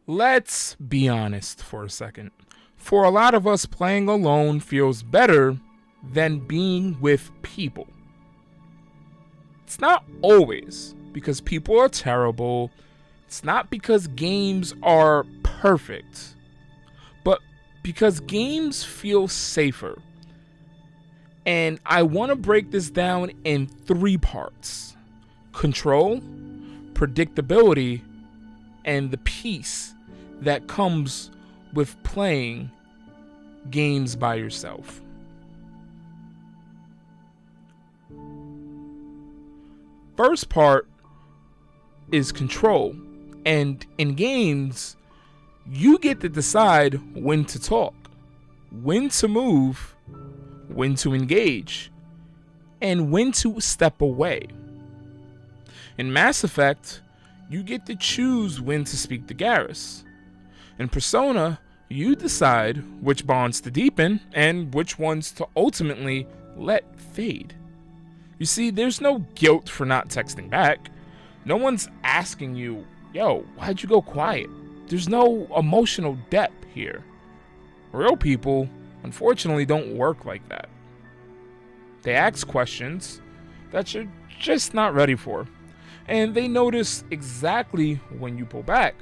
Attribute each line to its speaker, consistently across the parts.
Speaker 1: Let's be honest for a second. For a lot of us, playing alone feels better than being with people. It's not always because people are terrible. It's not because games are perfect, but because games feel safer. And I want to break this down in three parts: control, predictability, and the peace that comes with playing games by yourself. First part is control. And in games, you get to decide when to talk, when to move, when to engage, and when to step away. In Mass Effect, you get to choose when to speak to Garrus. In Persona, you decide which bonds to deepen and which ones to ultimately let fade. You see, there's no guilt for not texting back. No one's asking you, yo, why'd you go quiet? There's no emotional depth here. Real people, unfortunately, don't work like that. They ask questions that you're just not ready for, and they notice exactly when you pull back.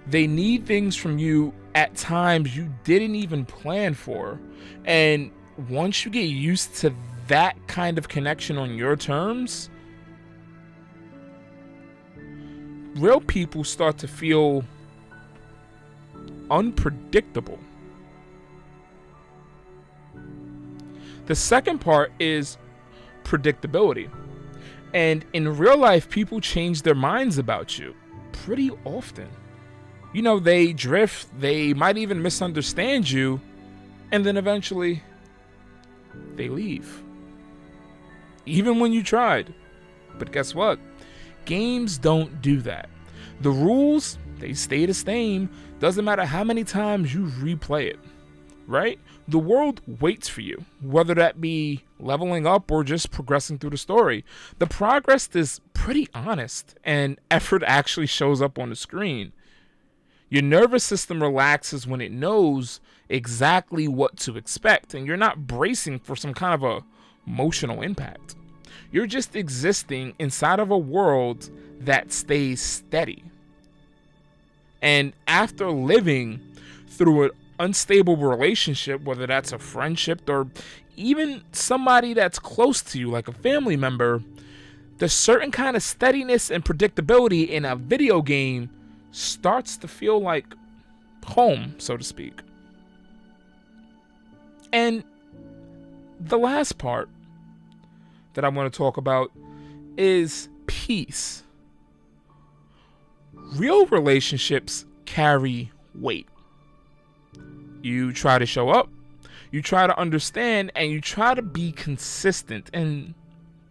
Speaker 1: They need things from you at times you didn't even plan for, and once you get used to that kind of connection on your terms, real people start to feel unpredictable. The second part is predictability. And in real life, people change their minds about you pretty often. You know, they drift, they might even misunderstand you, and then eventually they leave. Even when you tried. But guess what? Games don't do that. The rules, they stay the same. Doesn't matter how many times you replay it, right? The world waits for you, whether that be leveling up or just progressing through the story. The progress is pretty honest, and effort actually shows up on the screen. Your nervous system relaxes when it knows exactly what to expect, and you're not bracing for some kind of a emotional impact. You're just existing inside of a world that stays steady. And after living through an unstable relationship, whether that's a friendship or even somebody that's close to you, like a family member, the certain kind of steadiness and predictability in a video game starts to feel like home, so to speak. And the last part that I want to talk about is peace. Real relationships carry weight. You try to show up, you try to understand, and you try to be consistent, and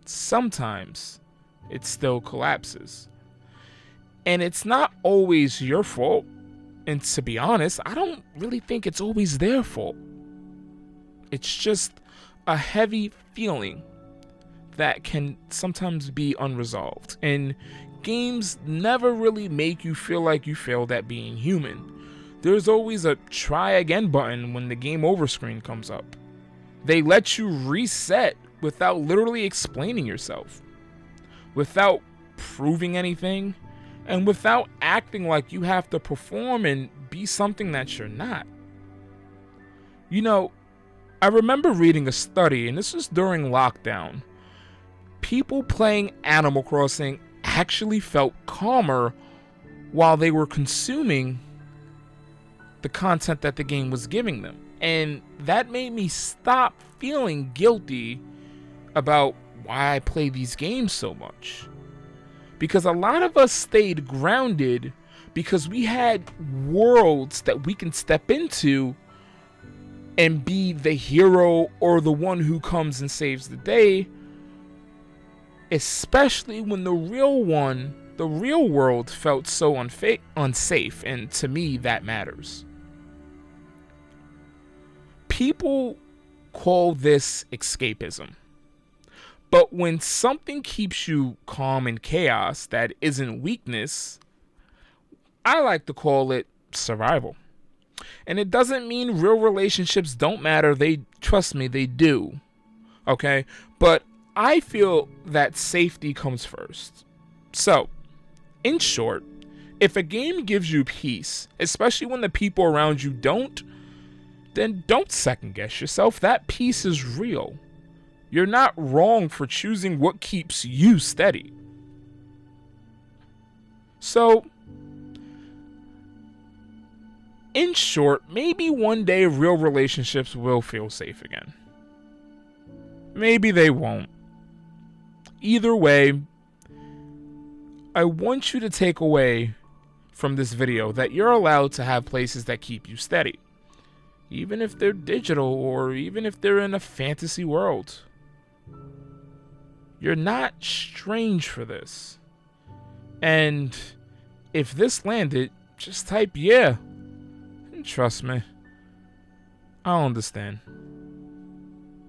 Speaker 1: sometimes it still collapses. And it's not always your fault, and to be honest, I don't really think it's always their fault. It's just a heavy feeling that can sometimes be unresolved. And games never really make you feel like you failed at being human. There's always a try again button when the game over screen comes up. They let you reset without literally explaining yourself, without proving anything, and without acting like you have to perform and be something that you're not. You know, I remember reading a study, and this was during lockdown. People playing Animal Crossing actually felt calmer while they were consuming the content that the game was giving them. And that made me stop feeling guilty about why I play these games so much. Because a lot of us stayed grounded because we had worlds that we can step into and be the hero or the one who comes and saves the day, especially when the real world felt so unsafe, and to me that matters. People call this escapism. But when something keeps you calm in chaos that isn't weakness, I like to call it survival. And it doesn't mean real relationships don't matter. They, trust me, they do. Okay? But I feel that safety comes first. So, in short, if a game gives you peace, especially when the people around you don't, then don't second guess yourself. That peace is real. You're not wrong for choosing what keeps you steady. So, in short, maybe one day real relationships will feel safe again. Maybe they won't. Either way, I want you to take away from this video that you're allowed to have places that keep you steady. Even if they're digital or even if they're in a fantasy world. You're not strange for this. And if this landed, just type yeah. And trust me, I'll understand.